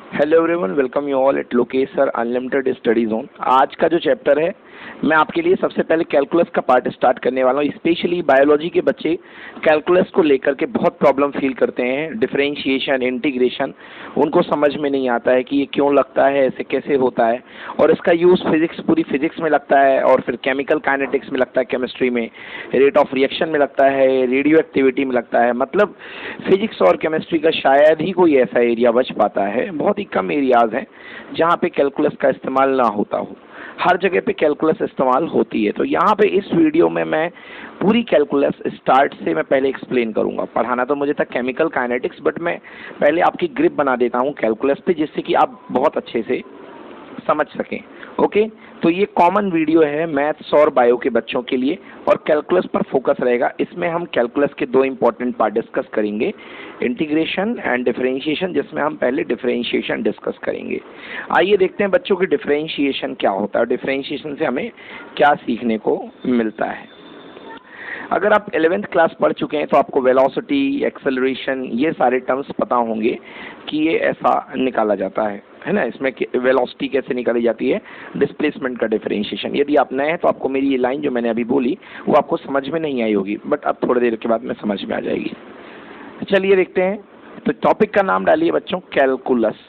Hello everyone, welcome you all at Lokesh sir unlimited study zone. आज का जो chapter है, मैं आपके लिए सबसे पहले कैलकुलस का पार्ट स्टार्ट करने वाला हूँ। स्पेशली बायोलॉजी के बच्चे कैलकुलस को लेकर के बहुत प्रॉब्लम फील करते हैं। डिफरेंशिएशन, इंटीग्रेशन उनको समझ में नहीं आता है कि ये क्यों लगता है, ऐसे कैसे होता है, और इसका यूज़ फिजिक्स, पूरी फिजिक्स में लगता है, और फिर केमिकल काइनेटिक्स में लगता है, केमिस्ट्री में, रेट ऑफ रिएक्शन में लगता है, रेडियो एक्टिविटी में लगता है। मतलब फिजिक्स और केमिस्ट्री का शायद ही कोई ऐसा एरिया बच पाता है, बहुत ही कम एरियाज हैं जहाँ पे कैलकुलस का इस्तेमाल ना होता हो। हर जगह पे कैलकुलस इस्तेमाल होती है। तो यहाँ पे इस वीडियो में मैं पूरी कैलकुलस स्टार्ट से मैं पहले एक्सप्लेन करूँगा। पढ़ाना तो मुझे था केमिकल काइनेटिक्स, बट मैं पहले आपकी ग्रिप बना देता हूँ कैलकुलस पे, जिससे कि आप बहुत अच्छे से समझ सकें। ओके, तो ये कॉमन वीडियो है मैथ्स और बायो के बच्चों के लिए, और कैलकुलस पर फोकस रहेगा। इसमें हम कैलकुलस के दो इंपॉर्टेंट पार्ट डिस्कस करेंगे, इंटीग्रेशन एंड डिफरेंशिएशन, जिसमें हम पहले डिफरेंशिएशन डिस्कस करेंगे। आइए देखते हैं बच्चों की डिफरेंशिएशन क्या होता है, डिफरेंशिएशन से हमें क्या सीखने को मिलता है। अगर आप 11th क्लास पढ़ चुके हैं तो आपको वेलोसिटी, एक्सेलरेशन, ये सारे टर्म्स पता होंगे कि ये ऐसा निकाला जाता है ना। इसमें वेलोसिटी कैसे निकाली जाती है, डिस्प्लेसमेंट का डिफरेंशिएशन। यदि आप नए हैं तो आपको मेरी ये लाइन जो मैंने अभी बोली वो आपको समझ में नहीं आई होगी, बट अब थोड़ी देर के बाद में समझ में आ जाएगी। चलिए देखते हैं। तो टॉपिक का नाम डालिए बच्चों, कैलकुलस।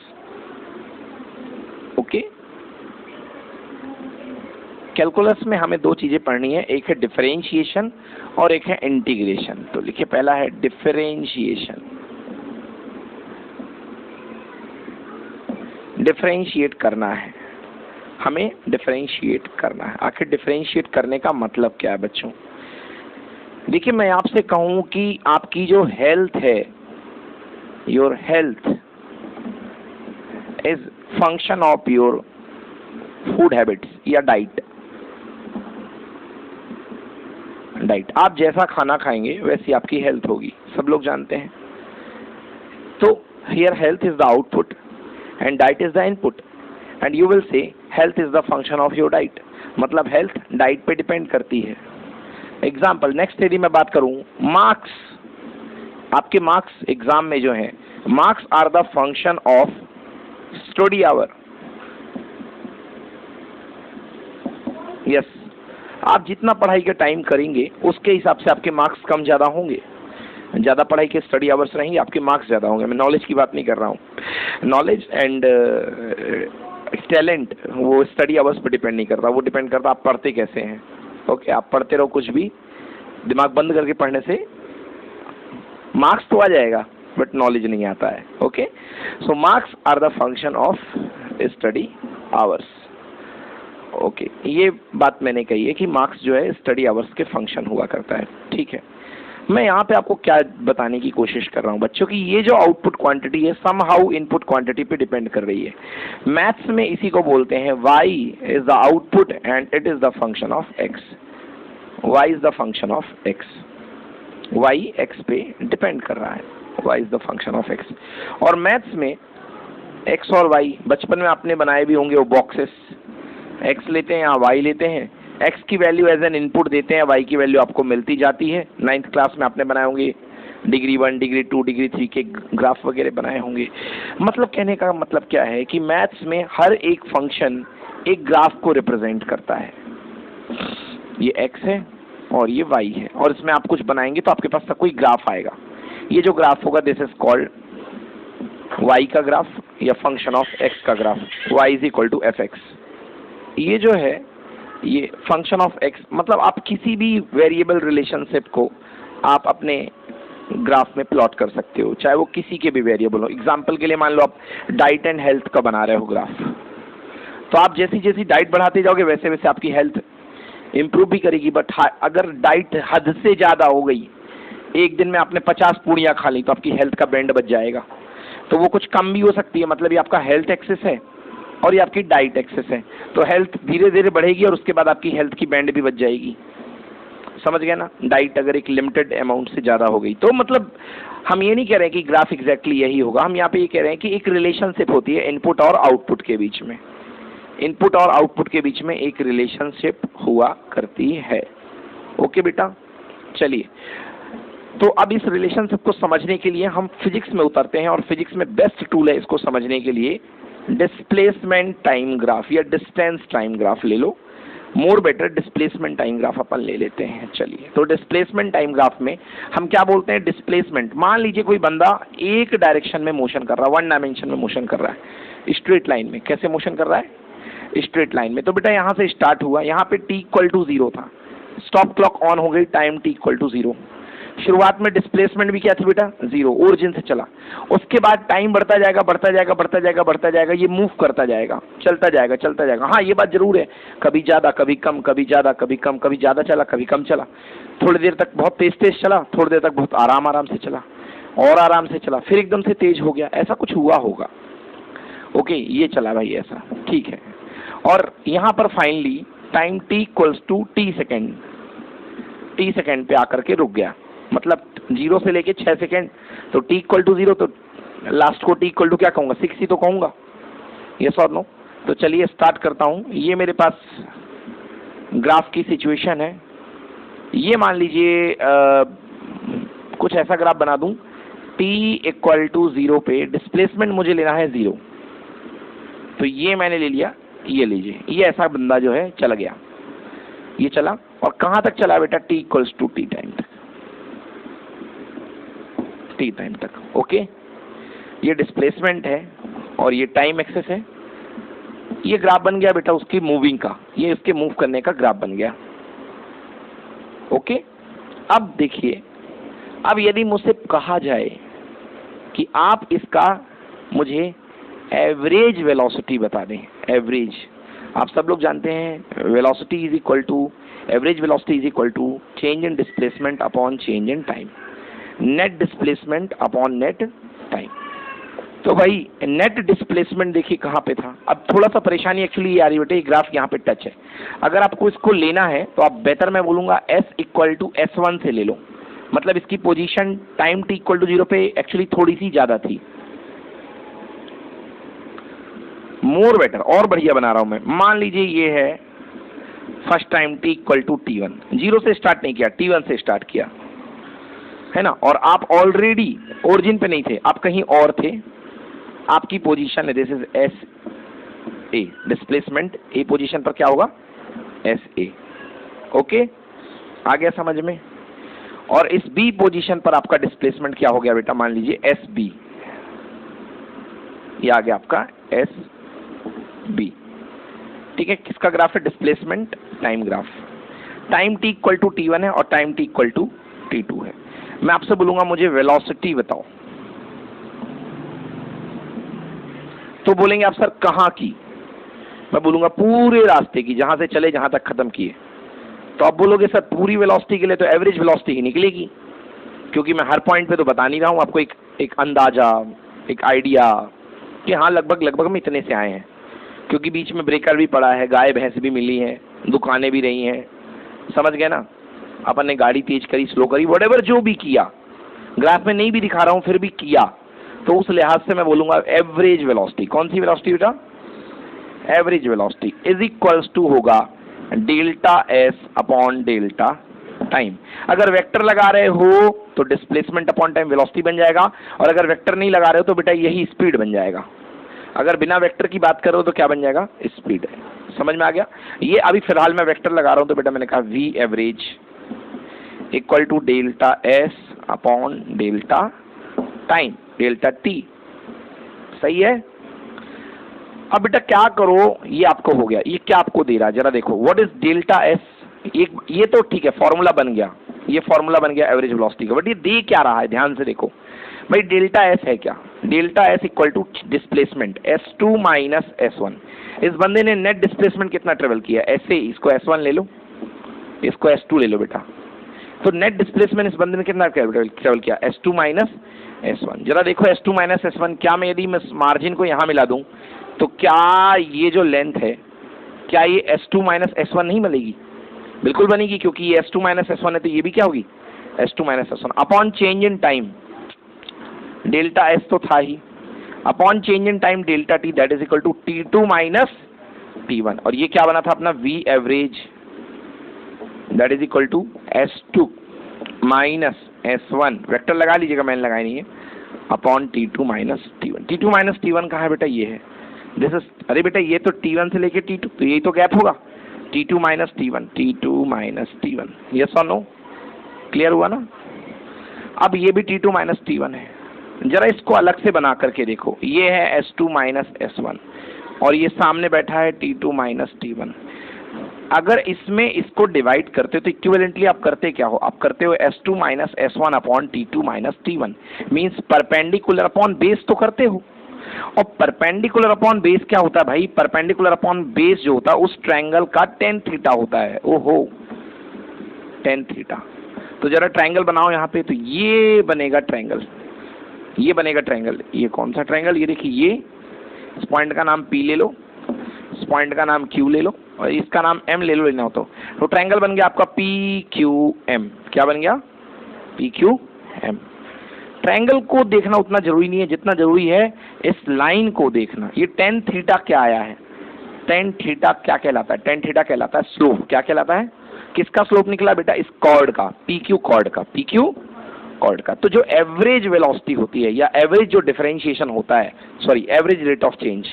ओके, कैलकुलस में हमें दो चीजें पढ़नी है, एक है डिफरेंशिएशन और एक है इंटीग्रेशन। तो लिखिए, पहला है डिफरेंशिएशन। डिफरेंशिएट करना है, हमें डिफरेंशिएट करना है। आखिर डिफरेंशिएट करने का मतलब क्या है बच्चों? देखिए, मैं आपसे कहूं कि आपकी जो हेल्थ है, your health is function of your food habits या डाइट। आप जैसा खाना खाएंगे वैसी आपकी हेल्थ होगी, सब लोग जानते हैं। तो here health is the output and diet is the input, and you will say health is the function of your diet. मतलब हेल्थ डाइट पे डिपेंड करती है। एग्जाम्पल, नेक्स्ट यदि मैं बात करूं, मार्क्स, आपके मार्क्स एग्जाम में जो है, marks are the function of study hour. Yes, आप जितना पढ़ाई का टाइम करेंगे उसके हिसाब से आपके मार्क्स कम ज़्यादा होंगे। ज़्यादा पढ़ाई के स्टडी आवर्स रहेंगे, आपके मार्क्स ज़्यादा होंगे। मैं नॉलेज की बात नहीं कर रहा हूँ। नॉलेज एंड टैलेंट वो स्टडी आवर्स पर डिपेंड नहीं करता, वो डिपेंड करता आप पढ़ते कैसे हैं। ओके, आप पढ़ते रहो कुछ भी, दिमाग बंद करके पढ़ने से मार्क्स तो आ जाएगा बट नॉलेज नहीं आता है। Okay, so marks are the function of study hours. Okay, ये बात मैंने कही है कि मार्क्स जो है स्टडी आवर्स के फंक्शन हुआ करता है। ठीक है, मैं यहाँ पे आपको क्या बताने की कोशिश कर रहा हूँ बच्चों की, ये जो आउटपुट क्वांटिटी है समहाउ इनपुट क्वांटिटी पे डिपेंड कर रही है। मैथ्स में इसी को बोलते हैं y is the output and it is the function of x। y is the function of x, y x पे डिपेंड कर रहा है, y is the function of x। और मैथ्स में x और y बचपन में आपने बनाए भी होंगे, वो बॉक्सेस, x लेते हैं या y लेते हैं, x की वैल्यू एज एन इनपुट देते हैं, y की वैल्यू आपको मिलती जाती है। 9th क्लास में आपने बनाए होंगे, डिग्री 1, डिग्री 2, डिग्री 3 के ग्राफ वगैरह बनाए होंगे। मतलब कहने का मतलब क्या है कि मैथ्स में हर एक फंक्शन एक ग्राफ को रिप्रेजेंट करता है। ये x है और ये y है, और इसमें आप कुछ बनाएंगे तो आपके पास कोई ग्राफ आएगा। ये जो ग्राफ होगा, दिस इज कॉल्ड y का ग्राफ या फंक्शन ऑफ x का graph. y is equal to fx। ये जो है, ये फंक्शन ऑफ x, मतलब आप किसी भी वेरिएबल रिलेशनशिप को आप अपने ग्राफ में प्लॉट कर सकते हो, चाहे वो किसी के भी वेरिएबल हो। एग्जांपल के लिए मान लो आप डाइट एंड हेल्थ का बना रहे हो ग्राफ, तो आप जैसी जैसी डाइट बढ़ाते जाओगे वैसे वैसे आपकी हेल्थ इंप्रूव भी करेगी। बट अगर डाइट हद से ज़्यादा हो गई, एक दिन में आपने 50 पूड़ियाँ खा ली, तो आपकी हेल्थ का बैंड बच जाएगा। तो वो कुछ कम भी हो सकती है, मतलब ये आपका हेल्थ एक्सेस है और ये आपकी डाइट एक्सेस है। तो हेल्थ धीरे धीरे बढ़ेगी और उसके बाद आपकी हेल्थ की बैंड भी बच जाएगी। समझ गए ना? डाइट अगर एक लिमिटेड अमाउंट से ज़्यादा हो गई तो, मतलब हम ये नहीं कह रहे हैं कि ग्राफ एग्जैक्टली यही होगा, हम यहाँ पे ये कह रहे हैं कि एक रिलेशनशिप होती है इनपुट और आउटपुट के बीच में। इनपुट और आउटपुट के बीच में एक रिलेशनशिप हुआ करती है। ओके बेटा, चलिए तो अब इस रिलेशनशिप को समझने के लिए हम फिजिक्स में उतरते हैं, और फिजिक्स में बेस्ट टूल है इसको समझने के लिए डिस्प्लेसमेंट टाइम ग्राफ या डिस्टेंस टाइम ग्राफ ले लो। More better displacement time graph अपन ले लेते हैं। चलिए, तो डिस्प्लेसमेंट टाइम ग्राफ में हम क्या बोलते हैं? डिस्प्लेसमेंट, मान लीजिए कोई बंदा एक डायरेक्शन में मोशन कर रहा है, वन डायमेंशन में मोशन कर रहा है, स्ट्रेट लाइन में। कैसे मोशन कर रहा है? स्ट्रेट लाइन में। तो बेटा यहाँ से स्टार्ट हुआ, यहाँ पे t इक्वल टू 0 था, स्टॉप क्लॉक ऑन हो गई, टाइम t इक्वल टू 0। शुरुआत में डिस्प्लेसमेंट भी क्या थी बेटा? 0, ओरिजिन से चला। उसके बाद टाइम बढ़ता जाएगा, बढ़ता जाएगा, बढ़ता जाएगा, बढ़ता जाएगा, ये मूव करता जाएगा, चलता जाएगा, चलता जाएगा। हाँ, ये बात जरूर है, कभी ज्यादा कभी कम, कभी ज्यादा कभी कम, कभी ज्यादा चला कभी कम चला। थोड़ी देर तक बहुत तेज तेज चला, थोड़ी देर तक बहुत आराम आराम से चला, और आराम से चला, फिर एकदम से तेज हो गया, ऐसा कुछ हुआ होगा। ओके, ये चला भाई ऐसा, ठीक है। और यहाँ पर finally time t equals to t second, t second पे आकर के रुक गया, मतलब 0 से लेके 6 सेकेंड। तो t इक्वल टू 0, तो लास्ट को t इक्वल टू क्या कहूँगा? 6 ही तो कहूँगा, यस और नो? तो चलिए स्टार्ट करता हूँ। ये मेरे पास ग्राफ की सिचुएशन है। ये मान लीजिए कुछ ऐसा ग्राफ बना दूँ, t इक्वल टू 0 पे डिस्प्लेसमेंट मुझे लेना है 0। तो ये मैंने ले लिया, ये लीजिए, ये ऐसा बंदा जो है चला गया, ये चला, और कहाँ तक चला बेटा? t equals to t time तक, t टाइम तक। ओके, ये डिस्प्लेसमेंट है और ये टाइम एक्सेस है। ये ग्राफ बन गया बेटा उसकी मूविंग का, ये इसके मूव करने का ग्राफ बन गया। ओके, अब देखिए, अब यदि मुझसे कहा जाए कि आप इसका मुझे एवरेज वेलोसिटी बता दें। एवरेज, आप सब लोग जानते हैं, velocity is equal to, average velocity is equal to change in displacement upon change in time, net displacement upon net time. तो भाई नेट डिस्प्लेसमेंट देखिए कहाँ पे था। अब थोड़ा सा परेशानी एक्चुअली ये आ रही है बेटे, ये ग्राफ यहाँ पे टच है। अगर आपको इसको लेना है तो आप बेटर मैं बोलूँगा s इक्वल टू s1 से ले लो, मतलब इसकी position time t equal to 0 पे एक्चुअली थोड़ी सी ज़्यादा थी। मोर बेटर, और बढ़िया बना रहा हूं मैं। मान लीजिए ये है first time t equal to t1, 0 से स्टार्ट नहीं किया, t1 से स्टार्ट किया, है ना। और आप ऑलरेडी ओरिजिन पे नहीं थे, आप कहीं और थे, आपकी पोजीशन है this is S A, displacement A position पर क्या होगा? S A. ओके, आ गया समझ में? और इस बी पोजीशन पर आपका डिस्प्लेसमेंट क्या हो गया बेटा? मान लीजिए एस बी, ये आ गया आपका एस बी, ठीक है। किसका ग्राफ है? Displacement time graph. Time t equal to t1 है और time t equal to t2 है। मैं आपसे बोलूंगा मुझे वेलोसिटी बताओ, तो बोलेंगे आप सर कहाँ की? मैं बोलूंगा पूरे रास्ते की, जहां से चले जहां तक खत्म किए। तो आप बोलोगे सर पूरी वेलोसिटी के लिए तो एवरेज वेलोसिटी ही निकलेगी, क्योंकि मैं हर पॉइंट पे तो बता नहीं रहा हूं आपको, एक अंदाजा, एक आइडिया कि हाँ लगभग लगभग में इतने से आए हैं, क्योंकि बीच में ब्रेकर भी पड़ा है, गाय भैंस भी मिली हैं, दुकानें भी रही हैं, समझ गए ना। अपन ने गाड़ी तेज करी, स्लो करी, व्हाटएवर जो भी किया, ग्राफ में नहीं भी दिखा रहा हूं फिर भी किया, तो उस लिहाज से मैं बोलूंगा एवरेज वेलोसिटी। कौन सी वेलोसिटी बेटा? Average velocity is equals to होगा delta S upon delta time. अगर वेक्टर लगा रहे हो तो डिस्प्लेसमेंट अपॉन टाइम वेलोसिटी बन जाएगा, और अगर वेक्टर नहीं लगा रहे हो तो बेटा यही स्पीड बन जाएगा। अगर बिना वेक्टर की बात करो तो क्या बन जाएगा? स्पीड है। समझ में आ गया? ये अभी फिलहाल मैं वेक्टर लगा रहा हूं तो बेटा मैंने कहा V average equal to delta S upon delta time, delta T. सही है? अब बेटा क्या करो, ये आपको हो गया, ये क्या आपको दे रहा है जरा देखो, व्हाट इज डेल्टा एस? ये तो ठीक है, फॉर्मूला बन गया, ये फॉर्मूला बन गया एवरेज वेलोसिटी का, बट ये दे क्या रहा है? ध्यान से देखो भाई, डेल्टा एस है क्या? Delta S equal to displacement S2 minus S1। इस बंदे ने नेट डिस्प्लेसमेंट कितना ट्रेवल किया? ऐसे, इसको S1 ले लो, इसको S2 ले लो बेटा। तो नेट डिस्प्लेसमेंट इस बंदे ने कितना ट्रेवल किया? S2 minus S1। जरा देखो S2 माइनस S1, क्या मैं यदि मैं मार्जिन को यहाँ मिला दूं तो क्या ये जो लेंथ है, क्या ये S2 माइनस S1 नहीं बनेगी? बिल्कुल बनेगी, क्योंकि ये S2 माइनस S1 है, तो ये भी क्या होगी? S2 minus S1 upon change in time, delta S तो था ही, upon change in time delta T, that is equal to T2 minus T1। और ये क्या बना था अपना? V average, that is equal to S2 minus S1 vector लगा लीजिएगा, मैंने लगाया नहीं है, upon T2 minus T1। T2 minus T1 कहाँ है बेटा, ये है दिस इज, अरे बेटा ये तो T1 से लेके T2, तो यही तो गैप होगा, T2 minus T1, T2 minus T1, yes और नो, क्लियर हुआ ना। अब ये भी T2 माइनस T1 है, जरा इसको अलग से बना करके देखो, ये है S2 माइनस S1 और ये सामने बैठा है T2 माइनस T1। अगर इसमें इसको डिवाइड करते हो तो इक्विवेलेंटली आप करते क्या हो, आप करते हो S2 minus S1 upon T2 minus T1, means perpendicular upon base तो करते हो। और परपेंडिकुलर अपॉन बेस क्या होता है भाई, परपेंडिकुलर अपॉन बेस जो होता है उस ट्रायंगल का tan थीटा होता है। ओहो, tan थीटा। तो जरा ट्रायंगल बनाओ यहाँ पे, तो ये बनेगा ट्रायंगल, ये बनेगा ट्रायंगल। ये कौन सा ट्रायंगल, ये देखिए, ये इस पॉइंट का नाम P ले लो, इस पॉइंट का नाम Q ले लो और इसका नाम M ले लो, लेना हो तो ट्रायंगल बन गया आपका PQM। क्या बन गया, PQM। ट्रायंगल को देखना उतना जरूरी नहीं है जितना जरूरी है इस लाइन को देखना। ये tan थीटा क्या आया है, tan थीटा क्या कहलाता है, tan थीटा कहलाता है स्लोप। क्या कहलाता है, किसका स्लोप निकला बेटा, इस कॉर्ड का, PQ कॉर्ड का, PQ कॉर्ड का। तो जो एवरेज वेलोसिटी होती है या एवरेज जो डिफरेंशिएशन होता है, sorry average rate of change,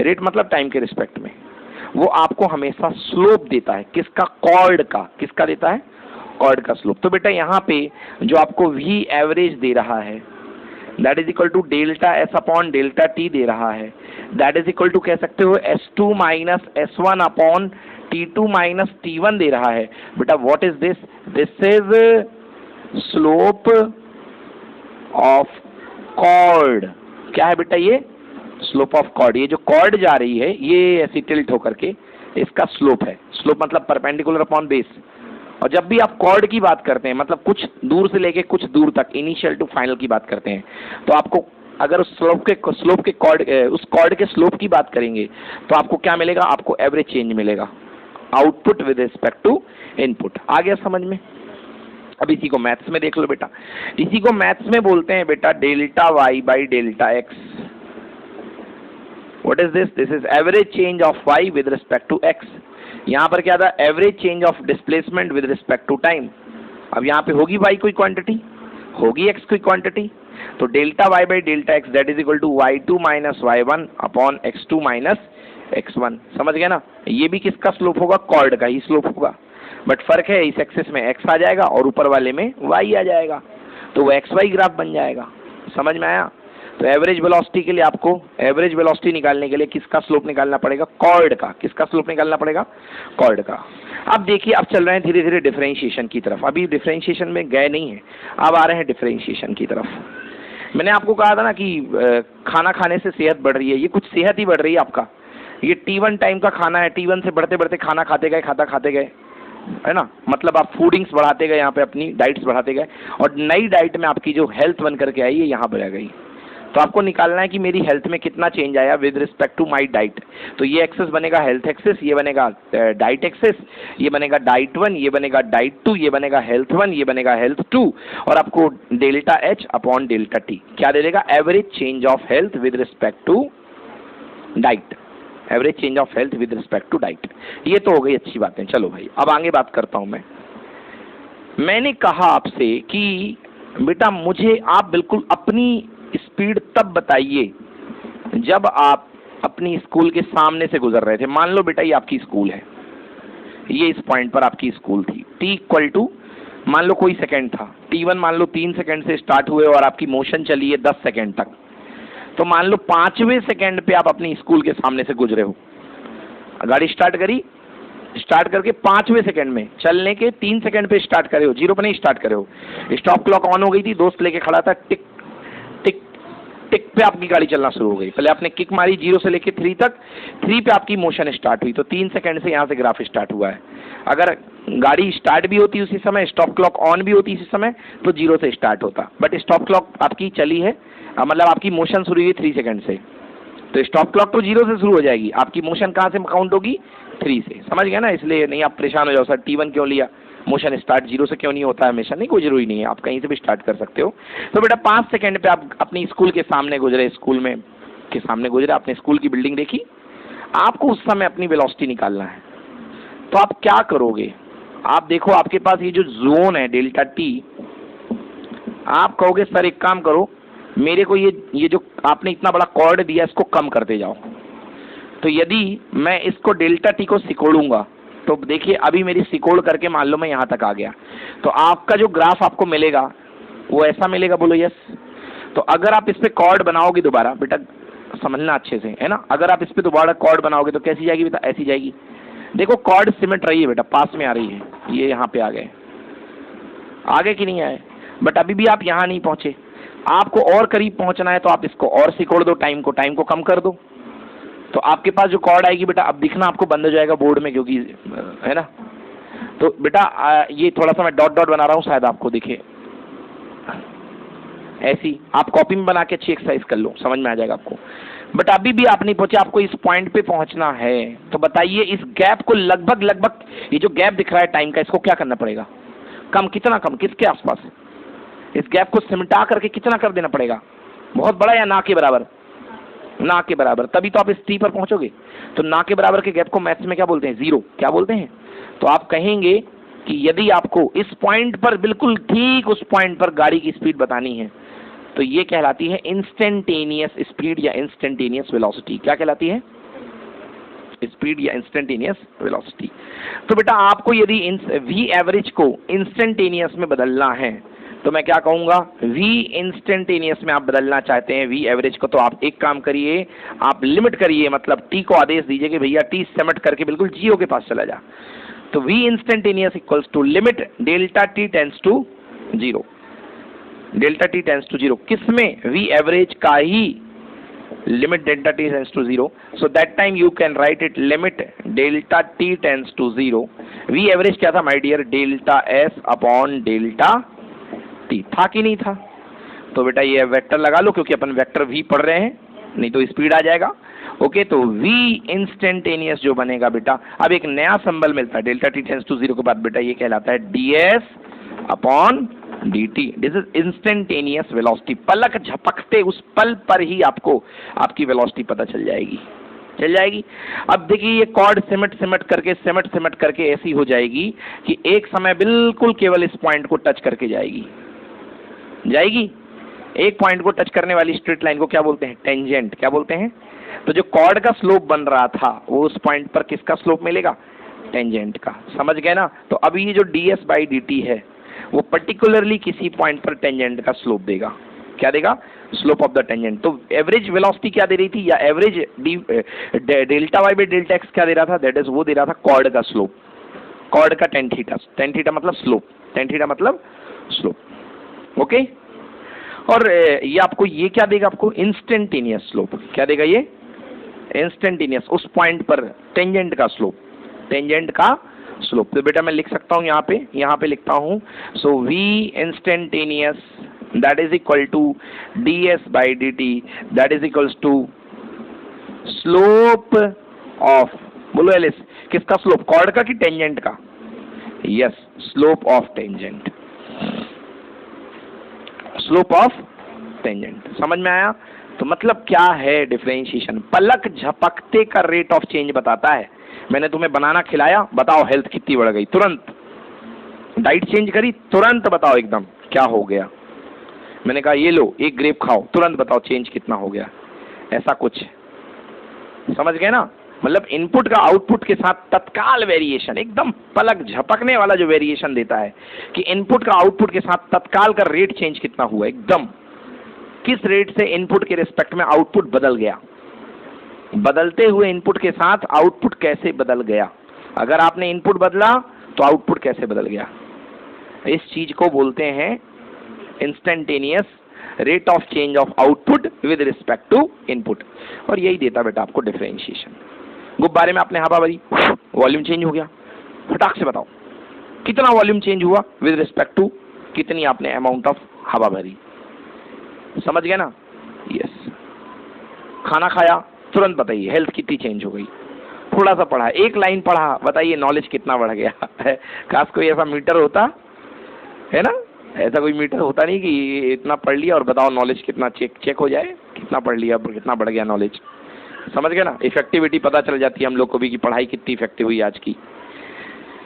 rate मतलब टाइम के रिस्पेक्ट में, वो आपको हमेशा स्लोप देता है, किसका, कॉर्ड का। किसका देता है, कॉर्ड का स्लोप। तो बेटा यहाँ पे जो आपको V एवरेज दे रहा है that is equal to delta S upon delta T दे रहा है, दैट इज इक्वल टू कह सकते हो S2 minus S1 upon T2 minus T1 दे रहा है। बेटा what is this, this is slope of chord. क्या है बेटा, ये स्लोप ऑफ कॉर्ड। ये जो कॉर्ड जा रही है ये ऐसी टिल्ट होकर के, इसका स्लोप है। स्लोप मतलब परपेंडिकुलर अपॉन बेस। और जब भी आप कॉर्ड की बात करते हैं, मतलब कुछ दूर से लेके कुछ दूर तक, इनिशियल टू फाइनल की बात करते हैं, तो आपको अगर उस स्लोप के कॉर्ड, उस कॉर्ड के स्लोप की बात करेंगे तो आपको क्या मिलेगा, आपको एवरेज चेंज मिलेगा, output with respect to input. आ गया समझ में। अब इसी को मैथ्स में देख लो बेटा, इसी को मैथ्स में बोलते हैं बेटा delta Y by delta X. What is this, this is average change of Y with respect to X. यहाँ पर क्या था, average change of displacement with respect to time. अब यहाँ पे होगी वाई कोई क्वांटिटी, होगी एक्स कोई क्वांटिटी, तो delta Y by delta X that is equal to y2 minus y1 upon x2 minus x1। समझ गए ना। ये भी किसका स्लोप होगा, कॉर्ड का ही स्लोप होगा, बट फर्क है इस एक्सिस में x आ जाएगा और ऊपर वाले में y आ जाएगा, तो वो xy ग्राफ बन जाएगा। समझ में आया। तो एवरेज वेलोसिटी के लिए आपको एवरेज वेलोसिटी निकालने के लिए किसका स्लोप निकालना पड़ेगा, कॉर्ड का। किसका स्लोप निकालना पड़ेगा, कॉर्ड का। अब देखिए, अब चल रहे हैं धीरे धीरे डिफरेंशिएशन की तरफ। अभी डिफरेंशिएशन में गए नहीं है, अब आ रहे हैं डिफरेंशिएशन की तरफ। मैंने आपको कहा था ना कि खाना खाने से सेहत बढ़ रही है, ये कुछ सेहत ही बढ़ रही है आपका। ये T1 टाइम का खाना है, T1 से बढ़ते बढ़ते खाना खाते गए, खाते गए, है ना, मतलब आप फूडिंग्स बढ़ाते गए, यहाँ पे अपनी डाइट्स बढ़ाते गए, और नई डाइट में आपकी जो हेल्थ बन करके आई है यहाँ पर आ गई। तो आपको निकालना है कि मेरी हेल्थ में कितना चेंज आया with respect to my diet. तो ये एक्सेस बनेगा हेल्थ एक्सेस, ये बनेगा डाइट एक्सेस, ये बनेगा डाइट 1, ये बनेगा डाइट 2, ये बनेगा हेल्थ 1, ये बनेगा हेल्थ 2, और आपको delta H upon delta T क्या दे देगा, average change of health with respect to diet. Average change of health with respect to diet. ये तो हो गई अच्छी बातें। चलो भाई, अब आगे बात करता हूं मैंने कहा आपसे कि बेटा मुझे आप बिल्कुल अपनी स्पीड तब बताइए जब आप अपनी स्कूल के सामने से गुजर रहे थे। मान लो बेटा ये आपकी स्कूल है, ये इस पॉइंट पर आपकी स्कूल थी, t इक्वल टू मान लो कोई सेकंड था, t1 मान लो 3 सेकंड से स्टार्ट हुए और आपकी मोशन चली है 10 सेकंड तक। तो मान लो 5वें सेकंड पे आप अपनी स्कूल के सामने से गुजरे हो, गाड़ी स्टार्ट करी, स्टार्ट करके 5वें सेकंड में, चलने के 3 सेकंड पे स्टार्ट करे हो, 0 पे नहीं स्टार्ट करे हो, स्टॉप क्लॉक ऑन हो गई थी, दोस्त लेके खड़ा था, टिक टिक टिक पे आपकी गाड़ी चलना शुरू हो गई। पहले आपने किक मारी 0 से लेके 3 तक, 3 पे आपकी मोशन स्टार्ट हुई, तो 3 सेकंड से यहाँ से ग्राफ स्टार्ट हुआ है। अगर गाड़ी स्टार्ट भी होती उसी समय, स्टॉप क्लॉक ऑन भी होती इसी समय, तो 0 से स्टार्ट होता, बट स्टॉप क्लॉक आपकी चली है, मतलब आपकी मोशन शुरू हुई 3 सेकंड से, तो स्टॉप क्लॉक तो 0 से शुरू हो जाएगी, आपकी मोशन कहाँ से काउंट होगी, 3 से। समझ गया ना। इसलिए नहीं आप परेशान हो जाओ, सर T1 क्यों लिया, मोशन स्टार्ट 0 से क्यों नहीं होता है हमेशा, नहीं, कोई जरूरी नहीं है, आप कहीं से भी स्टार्ट कर सकते हो। तो बेटा 5 सेकंड पे आप अपनी स्कूल के सामने गुजरे, स्कूल में के सामने गुजरे, आपने स्कूल की बिल्डिंग देखी, आपको उस समय अपनी वेलोसिटी निकालना है। तो आप क्या करोगे, आप देखो आपके पास ये जो जोन है डेल्टा T, आप कहोगे सर एक काम करो, मेरे को ये जो आपने इतना बड़ा कॉर्ड दिया इसको कम करते जाओ। तो यदि मैं इसको डेल्टा टी को सिकोड़ूंगा तो देखिए अभी मेरी सिकोड़ करके मान लो मैं यहाँ तक आ गया, तो आपका जो ग्राफ आपको मिलेगा वो ऐसा मिलेगा, बोलो यस। तो अगर आप इस पे कॉर्ड बनाओगे दोबारा, बेटा समझना अच्छे से है ना, अगर आप इस पे दोबारा कॉर्ड बनाओगे तो कैसी जाएगी बेटा, ऐसी जाएगी। देखो कॉर्ड सिमट रही है बेटा, पास में आ रही है, ये यहाँ पे आ गए, आगे कि नहीं आए, बट अभी भी आप यहाँ नहीं पहुंचे। आपको और करीब पहुंचना है तो आप इसको और सिकोड़ दो, टाइम को कम कर दो, तो आपके पास जो कॉर्ड आएगी बेटा अब दिखना आपको बंद हो जाएगा बोर्ड में, क्योंकि है ना। तो बेटा ये थोड़ा सा मैं डॉट डॉट बना रहा हूँ, शायद आपको दिखे, ऐसी आप कॉपी में बना के अच्छी एक्सरसाइज कर लो, समझ में आ जाएगा आपको। बट अभी भी आप नहीं पहुंचे, आपको इस पॉइंट पे पहुंचना है। तो बताइए इस गैप को लगभग ये जो गैप दिख रहा है टाइम का, इसको क्या करना पड़ेगा, कम, कितना कम, किसके आसपास, इस गैप को सिमटा करके कितना कर देना पड़ेगा, बहुत बड़ा या ना के बराबर, ना के बराबर, तभी तो आप इस टी पर पहुंचोगे। तो ना के बराबर के गैप को मैथ्स में क्या बोलते हैं, जीरो, क्या बोलते हैं। तो आप कहेंगे कि यदि आपको इस पॉइंट पर बिल्कुल ठीक उस पॉइंट पर गाड़ी की स्पीड बतानी है तो ये कहलाती है इंस्टेंटेनियस स्पीड या इंस्टेंटेनियस वेलोसिटी। क्या कहलाती है, स्पीड या इंस्टेंटेनियस वेलोसिटी। तो बेटा आपको यदि वी एवरेज को इंस्टेंटेनियस में बदलना है तो मैं क्या कहूंगा, वी इंस्टेंटेनियस में आप बदलना चाहते हैं वी एवरेज को, तो आप एक काम करिए, आप लिमिट करिए, मतलब टी को आदेश दीजिए कि भैया टी सिमट करके बिल्कुल जीरो के पास चला जा। तो V instantaneous equals to limit delta T tends to zero, delta T tends to zero, किसमें, वी एवरेज का ही limit delta T tends to zero. So that time you can write it limit delta T tends to zero. V average क्या था my dear, delta S upon delta T, था कि नहीं था। तो बेटा ये वेक्टर लगा लो क्योंकि अपन वेक्टर वी पढ़ रहे हैं, नहीं तो स्पीड आ जाएगा। ओके, तो वी इंस्टेंटेनियस जो बनेगा बेटा, अब एक नया सिंबल मिलता है delta T tends to zero के बाद, बेटा ये कहलाता है ds upon dt। This is instantaneous velocity. पलक झपकते उस पल पर ही आपको आपकी वेलोसिटी पता चल जाएगी, चल जाएगी। अब देखिए ये कॉर्ड सिमट करके ऐसी हो जाएगी कि एक समय बिल्कुल केवल इस पॉइंट को टच करके जाएगी, एक पॉइंट को टच करने वाली स्ट्रेट लाइन को क्या बोलते हैं, टेंजेंट। क्या बोलते हैं। तो जो कॉर्ड का स्लोप बन रहा था वो उस पॉइंट पर किसका स्लोप मिलेगा, टेंजेंट का, समझ गए ना। तो अभी ये जो ds बाई dt है वो पर्टिकुलरली किसी पॉइंट पर टेंजेंट का स्लोप देगा, क्या देगा, स्लोप ऑफ द टेंजेंट। तो एवरेज वेलोसिटी क्या दे रही थी, या average delta Y by delta X क्या दे रहा था, दैट इज वो दे रहा था कॉर्ड का स्लोप, कॉर्ड का टेन थीटा मतलब स्लोप, टेन थीटा मतलब स्लोप। ओके, और ये आपको ये क्या देगा, आपको इंस्टेंटेनियस स्लोप, क्या देगा ये, इंस्टेंटेनियस, उस पॉइंट पर टेंजेंट का स्लोप, टेंजेंट का स्लोप। तो बेटा मैं लिख सकता हूं यहाँ पे लिखता हूं, so V instantaneous that is equal to ds by dt that is equals to slope of, बोलो एलिस, किसका स्लोप, कॉर्ड का कि टेंजेंट का, yes, slope of tangent, slope of tangent. समझ में आया। तो मतलब क्या है डिफरेंशिएशन, पलक झपकते का रेट ऑफ चेंज बताता है। मैंने तुम्हें बनाना खिलाया, बताओ हेल्थ कितनी बढ़ गई, तुरंत डाइट चेंज करी, तुरंत बताओ एकदम क्या हो गया। मैंने कहा ये लो एक ग्रेप खाओ, तुरंत बताओ चेंज कितना हो गया, ऐसा कुछ, समझ गए ना। मतलब इनपुट का आउटपुट के साथ तत्काल वेरिएशन, एकदम पलक झपकने वाला जो वेरिएशन देता है कि इनपुट का आउटपुट के साथ तत्काल का रेट चेंज कितना हुआ, एकदम किस रेट से इनपुट के रिस्पेक्ट में आउटपुट बदल गया, बदलते हुए इनपुट के साथ आउटपुट कैसे बदल गया, अगर आपने इनपुट बदला तो आउटपुट कैसे बदल गया। इस चीज को बोलते हैं instantaneous rate of change of output with respect to input, और यही देता बेटा आपको डिफरेंशिएशन। गुब्बारे में आपने हवा भरी, वॉल्यूम चेंज हो गया, फटाक से बताओ कितना वॉल्यूम चेंज हुआ विद रिस्पेक्ट टू कितनी आपने अमाउंट ऑफ हवा भरी, समझ गए ना। यस, खाना खाया, तुरंत बताइए हेल्थ कितनी चेंज हो गई, थोड़ा सा पढ़ा, एक लाइन पढ़ा, बताइए नॉलेज कितना बढ़ गया है। खास कोई ऐसा मीटर होता है ना, ऐसा कोई मीटर होता नहीं कि इतना पढ़ लिया और बताओ नॉलेज कितना चेक हो जाए, कितना पढ़ लिया कितना बढ़ गया नॉलेज, समझ गए ना। इफेक्टिविटी पता चल जाती है हम लोग को भी कि पढ़ाई कितनी इफेक्टिव हुई आज की।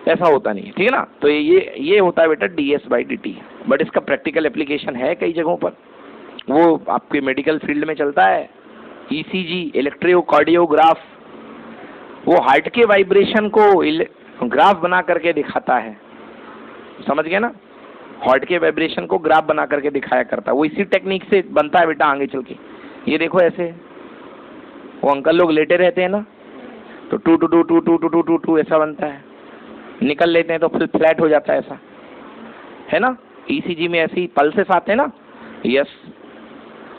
ऐसा होता नहीं है, ठीक है ना। तो ये होता है बेटा ds/dt, बट इसका प्रैक्टिकल एप्लीकेशन है कई जगहों पर, वो आपके मेडिकल फील्ड में चलता है। ईसीजी, इलेक्ट्रोकार्डियोग्राफ, वो हार्ट के वाइब्रेशन को ग्राफ बना करके दिखाता है, समझ गए ना। हार्ट के वाइब्रेशन को ग्राफ बना करके दिखाया करता है, वो इसी टेक्निक से बनता है बेटा आगे चल के। ये देखो ऐसे वो अंकल लोग लेटे रहते हैं ना, तो two two two two two two two two two ऐसा बनता है, निकल लेते हैं तो फिर फ्लैट हो जाता है, ऐसा है ना। ईसीजी में ऐसी पल्सेस आते हैं ना, यस।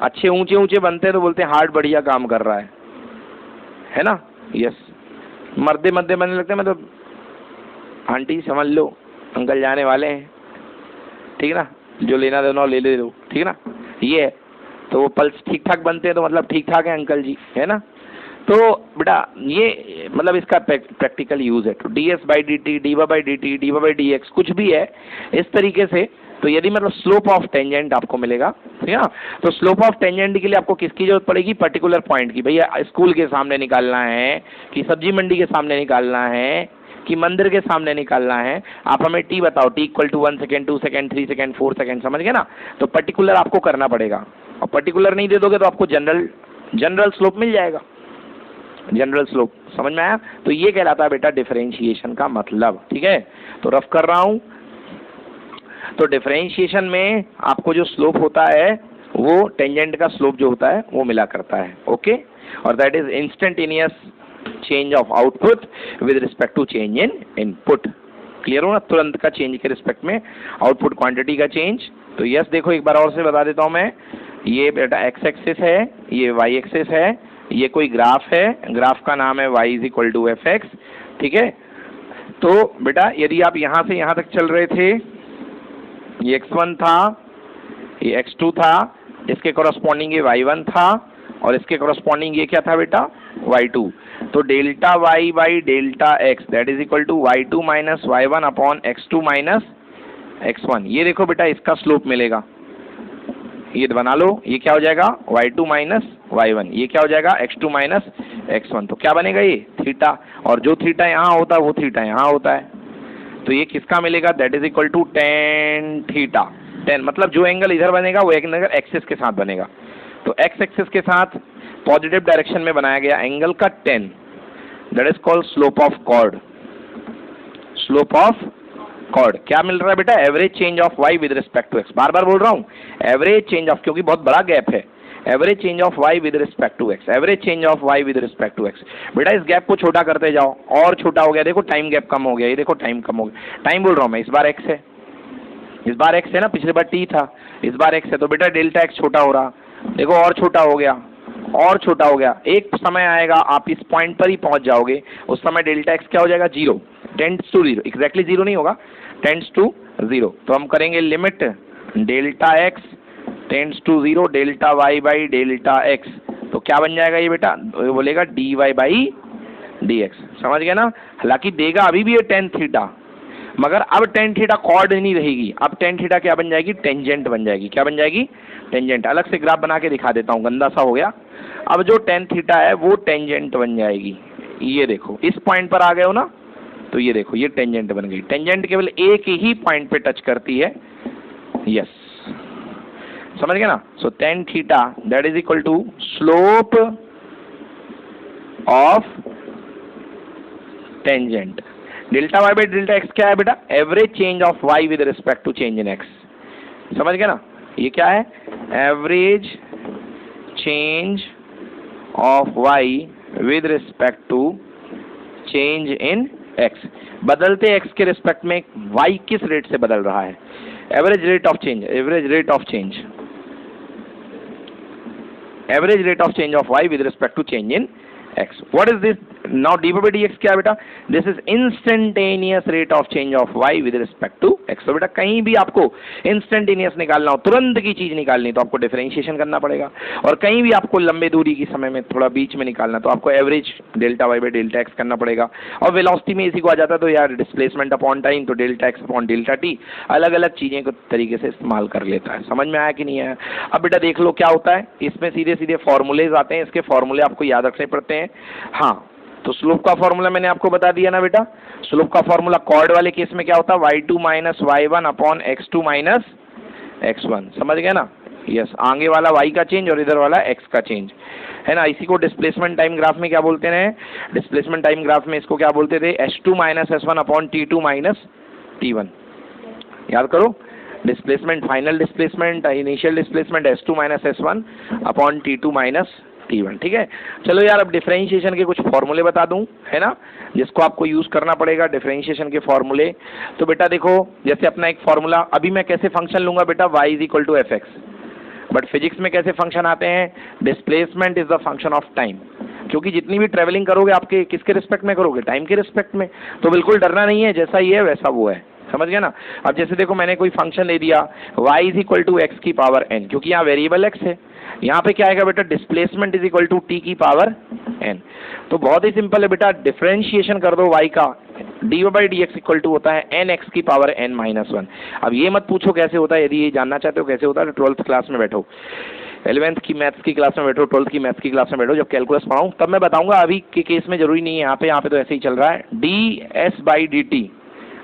अच्छे ऊंचे ऊंचे बनते हैं तो बोलते हैं हार्ट बढ़िया काम कर रहा है ना, यस। मर्दे मर्दे बनने लगते हैं, मतलब आंटी समझ लो अंकल जाने वाले हैं, ठीक है ना, जो लेना देना ले ले लो, ठीक है ना। ये है तो वो पल्स ठीक ठाक बनते हैं तो मतलब ठीक ठाक है अंकल जी, है ना। तो बेटा ये मतलब इसका प्रैक्टिकल यूज है। तो ds/dt, dy/dt, dy/dx कुछ भी है इस तरीके से। तो यदि मतलब स्लोप ऑफ टेंजेंट आपको मिलेगा, ठीक है ना। तो स्लोप ऑफ टेंजेंट के लिए आपको किसकी जरूरत पड़ेगी? पर्टिकुलर पॉइंट की। भैया स्कूल के सामने निकालना है कि सब्जी मंडी के सामने निकालना है कि मंदिर के सामने निकालना है, आप हमें टी बताओ। T = 1 second, 2 second, 3 second, 4 second, समझ गए ना। तो पर्टिकुलर आपको करना पड़ेगा, और पर्टिकुलर नहीं दे दोगे तो आपको जनरल स्लोप मिल जाएगा, जनरल स्लोप, समझ में आया। तो ये कहलाता है बेटा डिफरेंशिएशन का मतलब, ठीक है। तो रफ कर रहा हूं, तो डिफरेंशिएशन में आपको जो स्लोप होता है वो टेंजेंट का स्लोप जो होता है वो मिला करता है, ओके। और that is instantaneous change of output with respect to change in input. Clear हो ना, तुरंत का चेंज के रिस्पेक्ट में आउटपुट क्वांटिटी का चेंज। तो यस देखो एक बार और से बता देता हूं मैं, ये बेटा एक्स एक्सिस है, ये वाई एक्सिस है, ये कोई ग्राफ है, ग्राफ का नाम है y = fx, ठीक है। तो बेटा यदि आप यहां से यहां तक चल रहे थे, ये x1 था, ये x2 था, इसके कॉरस्पॉन्डिंग ये y1 था, और इसके कॉरस्पॉन्डिंग ये क्या था बेटा y2। तो delta y by delta x that is equal to y2 minus y1 upon x2 minus x1। ये देखो बेटा इसका स्लोप मिलेगा, ये बना लो, ये क्या हो जाएगा y2 माइनस y1, ये क्या हो जाएगा x2 माइनस x1। तो क्या बनेगा ये थीटा, और जो थीटा यहाँ होता है वो थीटा यहाँ होता है। तो ये किसका मिलेगा? That is equal to tan theta. Tan मतलब जो एंगल इधर बनेगा वो एंगल एक्सिस के साथ बनेगा। तो एक्स एक्सिस के साथ पॉजिटिव डायरेक्शन में बनाया गया एंगल का 10, that is called slope of chord. Slope of chord क्या मिल रहा है बेटा? Average change of y with respect to x। बार बार बोल रहा हूँ एवरेज चेंज ऑफ, क्योंकि बहुत बड़ा गैप है। Average change of y with respect to x, average change of y with respect to x। बेटा इस गैप को छोटा करते जाओ, और छोटा हो गया, देखो टाइम गैप कम हो गया, ये देखो टाइम कम हो गया। टाइम बोल रहा हूँ मैं, इस बार x है, इस बार x है ना, पिछले बार t था, इस बार x है। तो बेटा डेल्टा x छोटा हो रहा, देखो और छोटा हो गया, और छोटा हो गया। एक समय आएगा आप इस पॉइंट पर ही पहुंच जाओगे, उस समय डेल्टा x क्या हो जाएगा? 0, टेंड्स टू 0। एग्जैक्टली 0 नहीं होगा, टेंड्स टू 0। तो हम करेंगे limit delta x tends to 0 delta y by delta x। तो क्या बन जाएगा ये बेटा? बोलेगा dy बाई dx। समझ गया ना। हालांकि देगा अभी भी ये टेन थीटा, मगर अब टेन थीटा कॉर्ड नहीं रहेगी, अब टेन थीटा क्या बन जाएगी? टेंजेंट बन जाएगी। क्या बन जाएगी? टेंजेंट। अलग से ग्राफ बना के दिखा देता हूँ, गंदा सा हो गया। अब जो टेन थीटा है वो टेंजेंट बन जाएगी। ये देखो इस पॉइंट पर आ गए हो ना, तो ये देखो ये टेंजेंट बन गई। टेंजेंट केवल एक ही पॉइंट पे टच करती है, यस, समझ गए ना। So tan theta that is equal to slope of tangent. Delta y by delta x क्या है बेटा? Average change of y with respect to change in x। समझ गए ना, ये क्या है? Average change of y with respect to change in x। बदलते x के रिस्पेक्ट में y किस रेट से बदल रहा है? Average rate of change, average rate of change, average rate of change of y with respect to change in x। What is this now? dy by dx क्या है बेटा? This is instantaneous rate of change of y with respect to x। तो बेटा कहीं भी आपको instantaneous निकालना हो, तुरंत की चीज निकालनी, तो आपको डिफरेंशिएशन करना पड़ेगा। और कहीं भी आपको लंबे दूरी की समय में थोड़ा बीच में निकालना, तो आपको average delta y by delta x करना पड़ेगा। और वेलोसिटी में इसी को आ जाता है, तो यार डिस्प्लेसमेंट अपॉन टाइम, तो delta x upon delta t अलग अलग चीजें को तरीके से इस्तेमाल कर लेता है। समझ में आया कि नहीं आया? अब बेटा देख लो क्या होता है, इसमें सीधे सीधे फॉर्मूलेज आते हैं, इसके फॉर्मूले आपको याद रखने पड़ते हैं। हाँ, तो स्लोप का फॉर्मूला मैंने आपको बता दिया ना बेटा। स्लोप का फॉर्मूला कॉर्ड वाले केस में क्या होता है, y2 minus y1 upon x2 minus x1। समझ गए ना? यस, आगे वाला y का चेंज और इधर वाला x का चेंज, है ना। इसी को डिस्प्लेसमेंट टाइम ग्राफ में क्या बोलते हैं? डिस्प्लेसमेंट टाइम ग्राफ में इसको क्या बोलते थे? h2 minus s1 upon t2 minus t1। याद करो, displacement, final displacement, initial displacement s2 minus s1 upon t2 minus t1। ठीक है, चलो यार अब डिफरेंशिएशन के कुछ फॉर्मूले बता दूं, है ना, जिसको आपको यूज करना पड़ेगा, डिफरेंशिएशन के फॉर्मूले। तो बेटा देखो, जैसे अपना एक फॉर्मूला, अभी मैं कैसे फंक्शन लूंगा बेटा, y is equal to F X. But physics में कैसे फंक्शन आते हैं? Displacement is the function of time, क्योंकि जितनी भी ट्रेवलिंग करोगे आपके किसके रिस्पेक्ट में करोगे? टाइम के रिस्पेक्ट में। तो बिल्कुल डरना नहीं है, जैसा ये है वैसा वो है। समझ गया ना? अब जैसे देखो, मैंने कोई फंक्शन दे दिया y is equal to X की पावर n, क्योंकि यहाँ वेरिएबल x है। यहाँ पे क्या आएगा बेटा? Displacement is equal to t की पावर n। तो बहुत ही सिंपल है बेटा, डिफरेंशिएशन कर दो y का, dy by D X equal to होता है n x की पावर n माइनस 1। अब ये मत पूछो कैसे होता है, यदि ये जानना चाहते हो कैसे होता है तो 12th क्लास में बैठो, 11th की मैथ्स की क्लास में बैठो, 12th की मैथ्स की क्लास में बैठो, जब कैलकुलस पढ़ाऊँ तब मैं बताऊंगा। अभी के केस में जरूरी नहीं है, यहाँ पे तो ऐसे ही चल रहा है। ds by D T,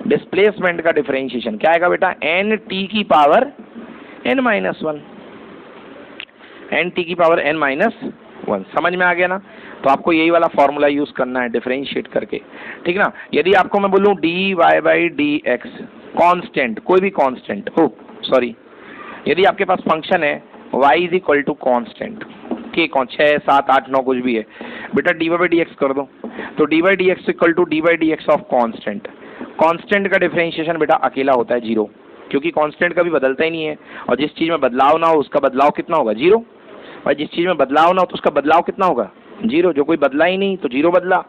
displacement का डिफरेंशिएशन क्या आएगा बेटा? एन टी की power n minus 1, N T की पावर n माइनस 1। समझ में आ गया ना? तो आपको यही वाला फॉर्मूला यूज करना है डिफरेंशिएट करके, ठीक ना। यदि आपको मैं बोलूं dy by D X constant, कोई भी कॉन्स्टेंट, सॉरी, यदि आपके पास फंक्शन है y is equal to constant के, 6, 7, 8, 9 कुछ भी है बेटा, dy बाई डी एक्स कर दो, तो dy by D X equal to D by D X of constant. Constant का डिफरेंशिएशन बेटा अकेला होता है 0, क्योंकि कांस्टेंट कभी बदलता ही नहीं है, और जिस चीज में बदलाव ना हो उसका बदलाव कितना होगा? 0। और जिस चीज में बदलाव ना हो तो उसका बदलाव कितना होगा? 0। जो कोई बदला ही नहीं तो 0 बदला,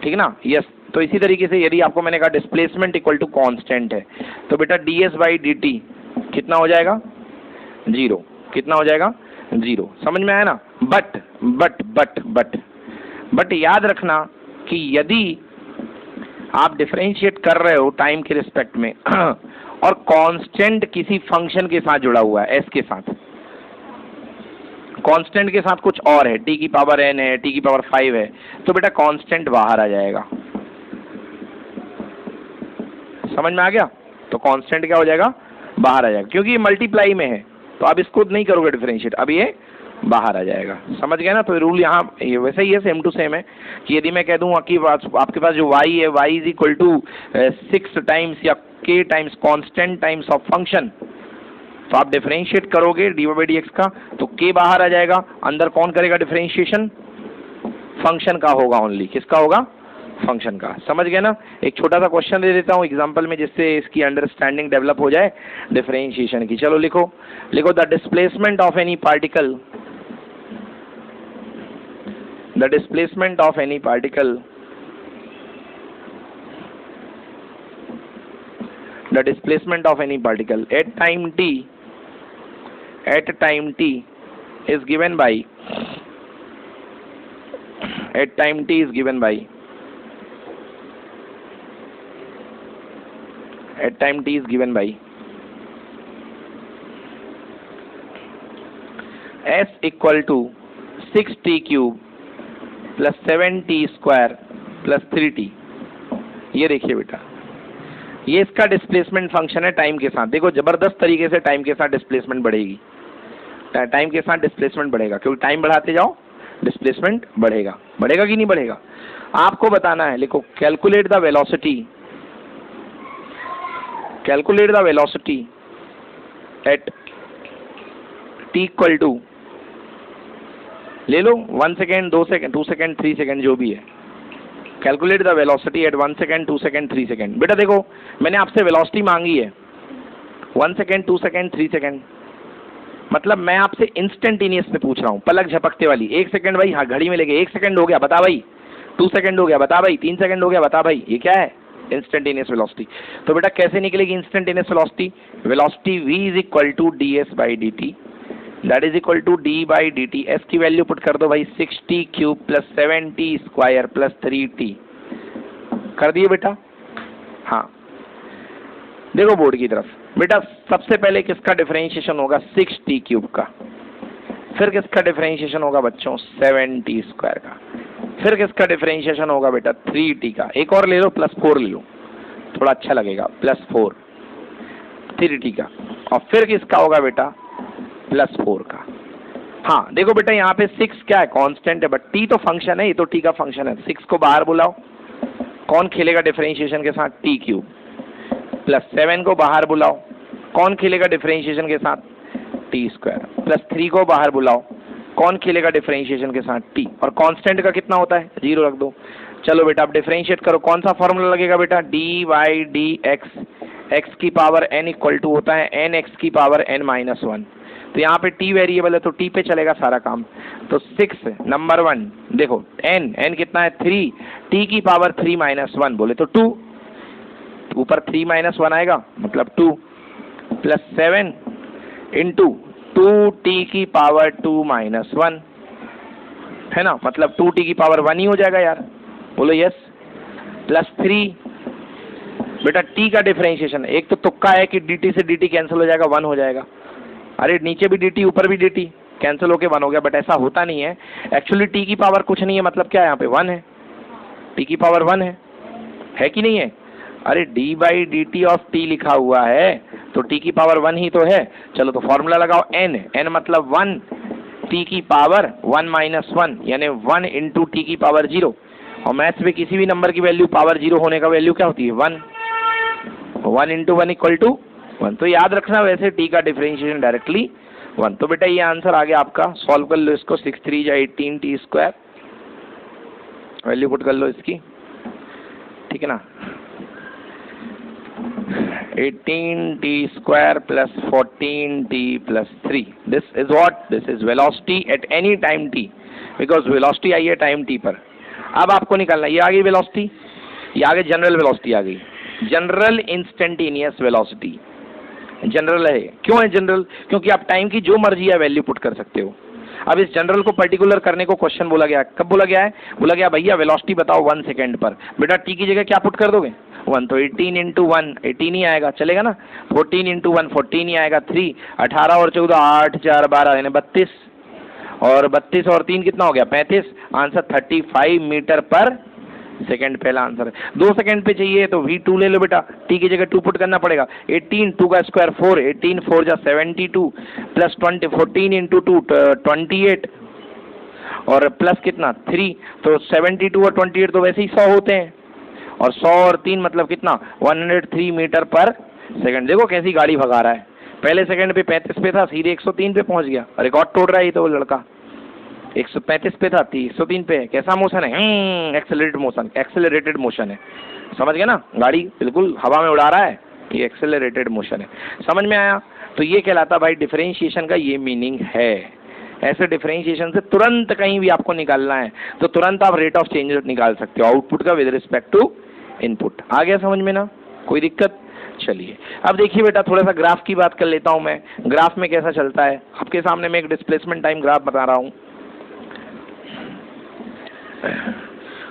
ठीक ना। यस, तो इसी तरीके से यदि आपको मैंने कहा डिस्प्लेसमेंट इक्वल टू कांस्टेंट है, तो बेटा ds बाई डी टी कितना हो जाएगा? 0। कितना हो जाएगा? 0। समझ में आया ना? बट याद रखना कि यदि आप डिफरेंशिएट कर रहे हो टाइम के रिस्पेक्ट में और कांस्टेंट किसी फंक्शन के साथ जुड़ा हुआ है, s के साथ, कांस्टेंट के साथ कुछ और है, t की पावर n है, t की पावर 5 है, तो बेटा कांस्टेंट बाहर आ जाएगा। समझ में आ गया? तो कांस्टेंट क्या हो जाएगा? बाहर आ जाएगा, क्योंकि ये मल्टीप्लाई में है, तो आप इसको नहीं करोगे डिफरेंशिएट, अब ये बाहर आ जाएगा। समझ गया ना? तो रूल यहाँ वैसे ही है, सेम टू सेम है, कि यदि मैं कह दूँ कि आपके पास जो y है, y is equal to 6 times या k times constant times of function, तो आप डिफरेंशिएट करोगे dy बाई डी एक्स का, तो k बाहर आ जाएगा, अंदर कौन करेगा डिफरेंशिएशन? फंक्शन का होगा ओनली। किसका होगा? फंक्शन का। समझ गए ना? एक छोटा सा क्वेश्चन दे देता हूँ एग्जांपल में, जिससे इसकी अंडरस्टैंडिंग डेवलप हो जाए डिफरेंशिएशन की। चलो लिखो the displacement of any particle, the displacement of any particle, the displacement of any particle at time t is given by, at time t is given by, at time t is given by s equal to 6t cube plus 7t square plus 3t। ये देखिए बेटा, ये इसका displacement function है time के साथ। देखो जबरदस्त तरीके से टाइम के साथ डिस्प्लेसमेंट बढ़ेगी, टाइम के साथ डिस्प्लेसमेंट बढ़ेगा, क्योंकि टाइम बढ़ाते जाओ डिस्प्लेसमेंट बढ़ेगा। बढ़ेगा कि नहीं बढ़ेगा? आपको बताना है। लिखो calculate the velocity, calculate the velocity at t equal to, ले लो 1 सेकेंड, 2 सेकेंड, 2 सेकेंड, 3 सेकेंड, जो भी है। Calculate the velocity at 1 second, 2 second, 3 second. बेटा देखो, मैंने आपसे वेलोसिटी मांगी है 1 सेकेंड, 2 सेकेंड, 3 सेकेंड, मतलब मैं आपसे इंस्टेंटेनियस में पूछ रहा हूँ, पलक झपकते वाली। 1 सेकेंड भाई, हाँ घड़ी में लेके 1 सेकेंड हो गया, बता भाई। 2 सेकेंड हो गया, बता भाई। 3 सेकेंड हो गया, बता भाई। ये क्या है? Instantaneous velocity. तो बेटा कैसे निकलेगी instantaneous velocity? Velocity v is equal to ds by D T, that is equal to d by D T. S की वैल्यू पुट कर दो भाई, 6t cube plus 7t square plus 3t। कर दिए बेटा? हाँ, देखो बोर्ड की तरफ बेटा, सबसे पहले किसका डिफरेंशिएशन होगा? 6t क्यूब का। फिर किसका डिफरेंशिएशन होगा बच्चों? 7t स्क्वायर का। फिर किसका डिफरेंशिएशन होगा बेटा, 3t का। एक और ले लो, +4 ले लो, थोड़ा अच्छा लगेगा, +4 3t का। और फिर किसका होगा बेटा, +4 का। हाँ देखो बेटा यहाँ पे 6 क्या है, कांस्टेंट है, बट t तो फंक्शन है, ये तो t का फंक्शन है। 6 को बाहर बुलाओ, कौन खेलेगा डिफरेंशिएशन के साथ, t³ +7 को बाहर बुलाओ, कौन खेलेगा डिफरेंशिएशन के साथ, t² +3 को बाहर बुलाओ, कौन खेलेगा डिफरेंशिएशन के साथ, t। और कांस्टेंट का कितना होता है, 0 रख दो। चलो बेटा आप डिफरेंशिएट करो, कौन सा फॉर्मूला लगेगा बेटा, dy/dx x की पावर n इक्वल टू होता है n x की पावर n-1। तो यहाँ पे t वेरिएबल है तो t पे चलेगा सारा काम। तो 6 नंबर 1 देखो, n कितना है 3, t की पावर 3-1 बोले तो 2, ऊपर 3-1 आएगा मतलब 2 +7 इंटू 2t की पावर 2-1 है ना, मतलब 2t की पावर 1 ही हो जाएगा यार, बोलो यस। +3 बेटा t का डिफरेंशिएशन, एक तो तुक्का है कि dt से dt कैंसिल हो जाएगा, 1 हो जाएगा। अरे नीचे भी dt ऊपर भी dt कैंसिल होके 1 हो गया, बट ऐसा होता नहीं है। एक्चुअली t की पावर कुछ नहीं है, मतलब क्या है यहाँ पे 1 है, t की पावर 1 है कि नहीं है। अरे d/dt ऑफ t लिखा हुआ है तो t की पावर 1 ही तो है। चलो तो फॉर्मूला लगाओ, n मतलब 1, t की पावर 1-1 यानी 1 इंटू t की पावर 0। और मैथ्स में किसी भी नंबर की वैल्यू पावर 0 होने का वैल्यू क्या होती है, 1। 1 इंटू 1 इक्वल टू 1। तो याद रखना वैसे t का डिफरेंशिएशन डायरेक्टली 1। तो बेटा ये आंसर आ गया आपका, सॉल्व कर लो इसको, 6×3=18t², वैल्यू पुट कर लो इसकी, ठीक है ना, 18t² + 14t + 3। This is what, this is velocity at any time t, because velocity आई है टाइम t पर। अब आपको निकालना, ये आ गई वेलोसिटी, ये आगे जनरल वेलोसिटी आ गई, जनरल इंस्टेंटेनियस वेलोसिटी। जनरल है, क्यों है जनरल, क्योंकि आप टाइम की जो मर्जी है वैल्यू पुट कर सकते हो। अब इस जनरल को पर्टिकुलर करने को क्वेश्चन बोला गया, कब बोला गया है, बोला गया भैया वेलोसिटी बताओ 1 सेकेंड पर। बेटा टी की जगह क्या पुट कर दोगे, 1, तो 18 इंटू 1 18 ही आएगा, चलेगा ना। 14 इंटू 1 14 ही आएगा, 3 18 और 14 8 4 12 यानी 32, और 32 और 3 कितना हो गया 35। आंसर 35 मीटर पर सेकेंड पहला आंसर है। 2 सेकेंड पे चाहिए तो v2 ले लो बेटा, t की जगह 2 पुट करना पड़ेगा। 18 2 का स्क्वायर 4, 18 4 जा 72 प्लस 20 14 इंटू 2 28 और प्लस कितना 3, तो 72 और 28 तो वैसे ही 100 होते हैं, और 100 और 3 मतलब कितना 103 मीटर पर सेकेंड। देखो कैसी गाड़ी भगा रहा है, पहले सेकंड पे 35 पे था, सीधे 103 पे पहुंच गया, रिकॉर्ड तोड़ रहा है ये तो वो लड़का। 135 पे था, 103 पे है। कैसा मोशन है, एक्सेलरेटेड मोशन है, समझ गए ना, गाड़ी बिल्कुल हवा में उड़ा रहा है, ये एक्सेलरेटेड मोशन है। समझ में आया, तो ये कहलाता भाई डिफरेंशिएशन का ये मीनिंग है। ऐसे डिफरेंशिएशन से तुरंत कहीं भी आपको निकालना है तो तुरंत आप रेट ऑफ चेंज निकाल सकते हो आउटपुट का विद रिस्पेक्ट टू इनपुट। आ गया समझ में ना, कोई दिक्कत। चलिए अब देखिए बेटा, थोड़ा सा ग्राफ की बात कर लेता हूं मैं, ग्राफ में कैसा चलता है। आपके सामने मैं एक डिस्प्लेसमेंट टाइम ग्राफ बता रहा हूं।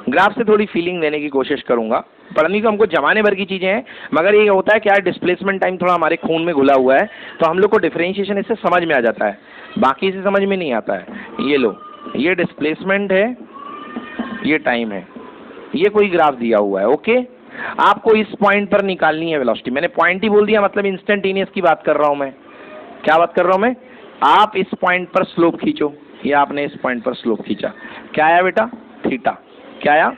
ग्राफ से थोड़ी फीलिंग देने की कोशिश करूंगा, पढ़नी तो हमको जमाने भर की चीजें हैं, मगर ये होता है क्या, डिस्प्लेसमेंट टाइम थोड़ा हमारे खून में घुला हुआ है, तो हम लोग को डिफरेंशिएशन इससे समझ में आ जाता है, बाकी से समझ में नहीं आता है। ये लो, ये डिस्प्लेसमेंट है, ये टाइम है, ये कोई ग्राफ दिया हुआ है। ओके, आपको इस पॉइंट पर निकालनी है वेलोसिटी। मैंने पॉइंट ही बोल दिया, मतलब इंस्टेंटेनियस की बात कर रहा हूं मैं। क्या बात कर रहा हूं मैं, आप इस पॉइंट पर स्लोप खींचो, ये आपने इस पॉइंट पर स्लोप खींचा, क्या आया बेटा, थीटा। क्या आया,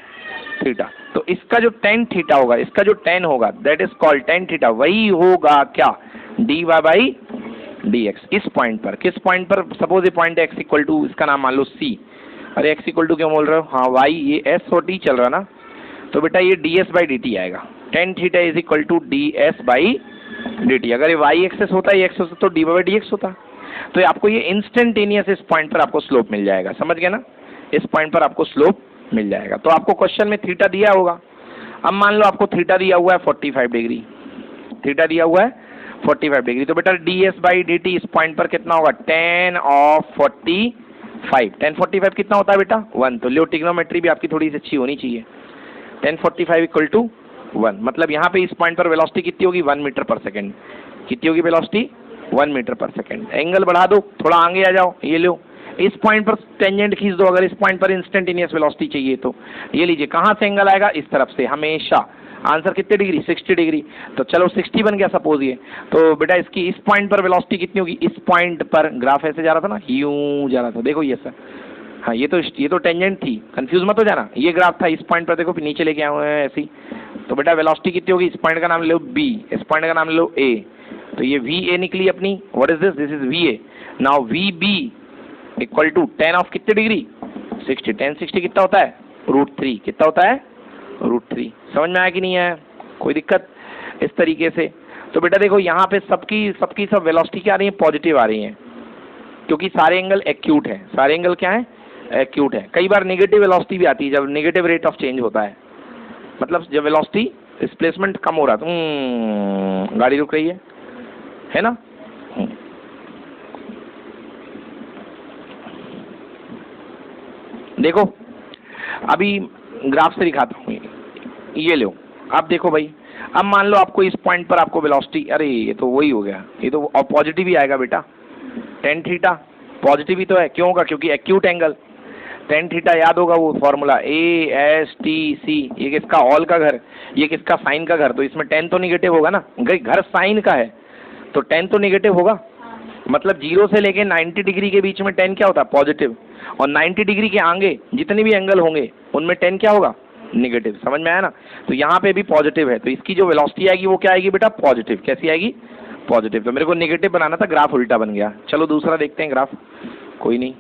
थीटा। तो इसका जो tan थीटा होगा, इसका जो tan होगा, that is called tan theta, वही होगा क्या, dy/dx। इस पॉइंट पर, किस पॉइंट पर, सपोज ये पॉइंट x इक्वल टू, इसका नाम मान लो c। अरे x इक्वल टू क्यों बोल रहे हो, हाँ y, ये s और t चल रहा ना, तो बेटा ये ds/dt आएगा। tan theta is equal to ds/dt। अगर ये y एक्सेस होता है, x होता तो dy/dx होता। तो आपको ये इंस्टेंटेनियस इस पॉइंट पर आपको स्लोप मिल जाएगा, समझ गए ना, इस पॉइंट पर आपको स्लोप मिल जाएगा। तो आपको क्वेश्चन में थीटा दिया होगा, अब मान लो आपको थीटा दिया हुआ है 45 डिग्री, थीटा दिया हुआ है 45 डिग्री, तो बेटा ds/dt इस पॉइंट पर कितना होगा, tan of 45। tan 45 कितना होता है बेटा 1, तो लो ट्रिग्नोमेट्री भी आपकी थोड़ी सी अच्छी होनी चाहिए। tan 45 इक्वल टू 1, मतलब यहाँ पे इस पॉइंट पर वेलोसिटी कितनी होगी, 1 मीटर पर सेकेंड। कितनी होगी वेलोसिटी, 1 मीटर पर सेकेंड। एंगल बढ़ा दो, थोड़ा आगे आ जाओ, ये लो, इस पॉइंट पर टेंजेंट खींच दो, अगर इस पॉइंट पर इंस्टेंटेनियस वेलोसिटी चाहिए तो ये लीजिए कहाँ से एंगल आएगा, इस तरफ से हमेशा। आंसर कितने डिग्री, 60 डिग्री। तो चलो 60 बन गया सपोज ये। तो बेटा इसकी इस पॉइंट पर वेलोसिटी कितनी होगी, इस पॉइंट पर ग्राफ ऐसे जा रहा था ना, यूं जा रहा था, देखो ये सर, हाँ ये तो टेंजेंट थी, कंफ्यूज मत हो जाना। ये ग्राफ था, इस पॉइंट पर देखो नीचे लेके आए हुए हैं ऐसी। तो बेटा वेलोसिटी कितनी होगी, इस पॉइंट का नाम ले लो बी, इस पॉइंट का नाम ले लो ए। तो ये वी ए निकली अपनी, what is this, this is V A. Now V B equal to tan of कितने डिग्री, 60। 10 60 कितना होता है, √3। कितना होता है, √3। समझ में आया कि नहीं आया, कोई दिक्कत इस तरीके से। तो बेटा देखो यहाँ पे सबकी सब वेलोसिटी क्या आ रही है, पॉजिटिव आ रही है, क्योंकि सारे एंगल एक्यूट है। सारे एंगल क्या है, एक्यूट है। कई बार नेगेटिव वेलोसिटी भी आती है, जब नेगेटिव रेट ऑफ चेंज होता है, मतलब जब वेलोसिटी डिस्प्लेसमेंट कम हो रहा है, गाड़ी रुक रही है ना। देखो अभी ग्राफ से दिखाता हूँ, ये लो आप देखो भाई। अब मान लो आपको इस पॉइंट पर आपको वेलोसिटी, अरे ये तो वही हो गया, ये तो पॉजिटिव ही आएगा बेटा, tan थीटा पॉजिटिव ही तो है। क्यों होगा, क्योंकि एक्यूट एंगल। tan थीटा याद होगा वो फॉर्मूला, ASTC। ये किसका, ऑल का घर, ये किसका, साइन का घर। तो इसमें tan तो निगेटिव होगा ना, घर साइन का है तो tan तो निगेटिव होगा। मतलब 0 से लेके 90 डिग्री के बीच में tan क्या होता है, पॉजिटिव। और 90 डिग्री के आगे जितने भी एंगल होंगे उनमें tan क्या होगा, निगेटिव। समझ में आया ना। तो यहाँ पे भी पॉजिटिव है, तो इसकी जो वेलोसिटी आएगी वो क्या आएगी बेटा, पॉजिटिव। कैसी आएगी, पॉजिटिव। तो मेरे को नेगेटिव बनाना था, ग्राफ उल्टा बन गया। चलो दूसरा देखते हैं ग्राफ, कोई नहीं।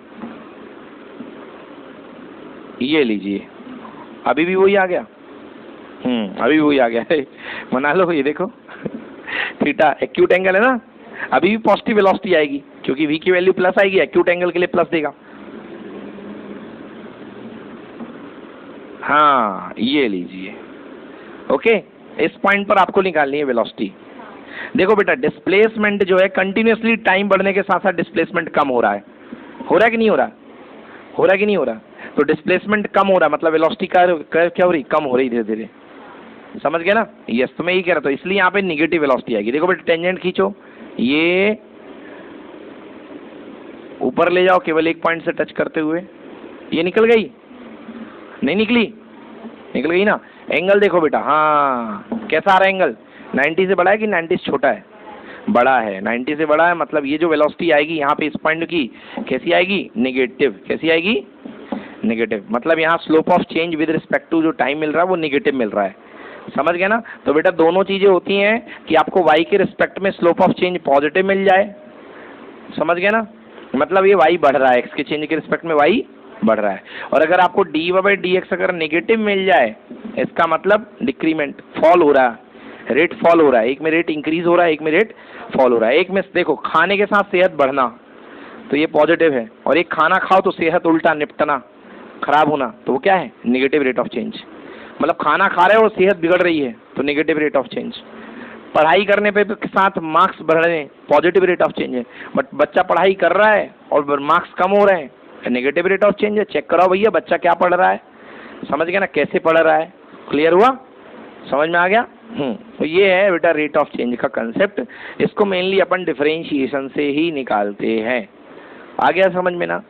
ये लीजिए, अभी भी वही आ गया, अभी भी वही आ गया बना लो। ये देखो थीटा एक्यूट एंगल है ना, अभी भी पॉजिटिव वेलोसिटी आएगी, क्योंकि v की वैल्यू प्लस आएगी, एक्यूट एंगल के लिए प्लस देगा। हाँ ये लीजिए, ओके। इस पॉइंट पर आपको निकालनी है वेलोसिटी। देखो बेटा डिस्प्लेसमेंट जो है कंटिन्यूअसली टाइम बढ़ने के साथ साथ डिस्प्लेसमेंट कम हो रहा है कि नहीं हो रहा, हो रहा है कि नहीं हो रहा। तो डिस्प्लेसमेंट कम हो रहा है मतलब वेलोसिटी क्या हो रही, कम हो रही धीरे धीरे। समझ गया ना, यस। तो मैं यही कह रहा था, इसलिए यहाँ पे निगेटिव वेलोसिटी आएगी। देखो बेटा टेंजेंट खींचो, ये ऊपर ले जाओ केवल एक पॉइंट से टच करते हुए, ये निकल गई, नहीं निकली, निकल गई ना। एंगल देखो बेटा, हाँ कैसा आ रहा है एंगल, 90 से बड़ा है कि 90 से छोटा है, बड़ा है। 90 से बड़ा है, मतलब ये जो वेलोसिटी आएगी यहाँ पे इस पॉइंट की कैसी आएगी, नेगेटिव। कैसी आएगी, नेगेटिव। मतलब यहाँ slope of change with respect to जो टाइम मिल रहा है वो नेगेटिव मिल रहा है। समझ गया ना। तो बेटा दोनों चीजें होती हैं कि आपको y के रिस्पेक्ट में स्लोप ऑफ चेंज पॉजिटिव मिल जाए, समझ गया ना, मतलब ये y बढ़ रहा है, x के चेंज के रिस्पेक्ट में y बढ़ रहा है। और अगर आपको dy/dx अगर नेगेटिव मिल जाए, इसका मतलब डिक्रीमेंट, फॉल हो रहा है, रेट फॉल हो रहा है। एक में रेट इंक्रीज हो रहा है, एक में रेट फॉल हो रहा है। एक में देखो खाने के साथ सेहत बढ़ना, तो ये पॉजिटिव है, और एक खाना खाओ तो सेहत उल्टा निपटना, खराब होना, तो वो क्या है, नेगेटिव रेट ऑफ चेंज। मतलब खाना खा रहे हो और सेहत बिगड़ रही है तो नेगेटिव रेट ऑफ चेंज। पढ़ाई करने पे के साथ मार्क्स बढ़ रहे हैं, पॉजिटिव रेट ऑफ चेंज है। बट बच्चा पढ़ाई कर रहा है और मार्क्स कम हो रहे हैं, नेगेटिव रेट ऑफ चेंज है। चेक कराओ भैया बच्चा क्या पढ़ रहा है, समझ गया ना, कैसे पढ़ रहा है। क्लियर हुआ, समझ में आ गया। तो ये है बेटा रेट ऑफ चेंज का कंसेप्ट। इसको मेनली अपन डिफरेंशिएशन से ही निकालते हैं। आ गया समझ में ना।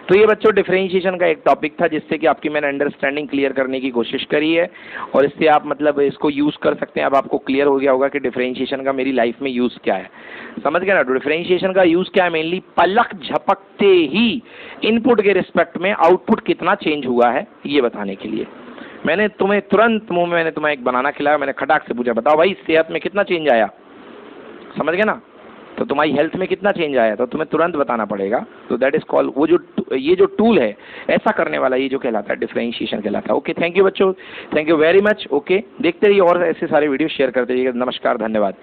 तो ये बच्चों डिफरेंशिएशन का एक टॉपिक था जिससे कि आपकी मैंने अंडरस्टैंडिंग क्लियर करने की कोशिश करी है, और इससे आप मतलब इसको यूज़ कर सकते हैं। अब आपको क्लियर हो गया होगा कि डिफरेंशिएशन का मेरी लाइफ में यूज़ क्या है, समझ गया ना। तो डिफरेंशिएशन का यूज़ क्या है, मेनली पलक झपकते ही इनपुट के रिस्पेक्ट में आउटपुट कितना चेंज हुआ है ये बताने के लिए। मैंने तुम्हें तुरंत मुंह में मैंने तुम्हें एक बनाना खिलाया, मैंने खटाक से पूछा बताओ भाई सेहत में कितना चेंज आया, समझ गया ना, तो तुम्हारी हेल्थ में कितना चेंज आया, तो तुम्हें तुरंत बताना पड़ेगा। तो दैट इज कॉल्ड, वो जो ये जो टूल है ऐसा करने वाला, ये जो कहलाता है डिफरेंशिएशन कहलाता है। ओके, थैंक यू बच्चों, thank you very much. Okay, देखते रहिए और ऐसे सारे वीडियो शेयर करते रहिएगा। नमस्कार, धन्यवाद।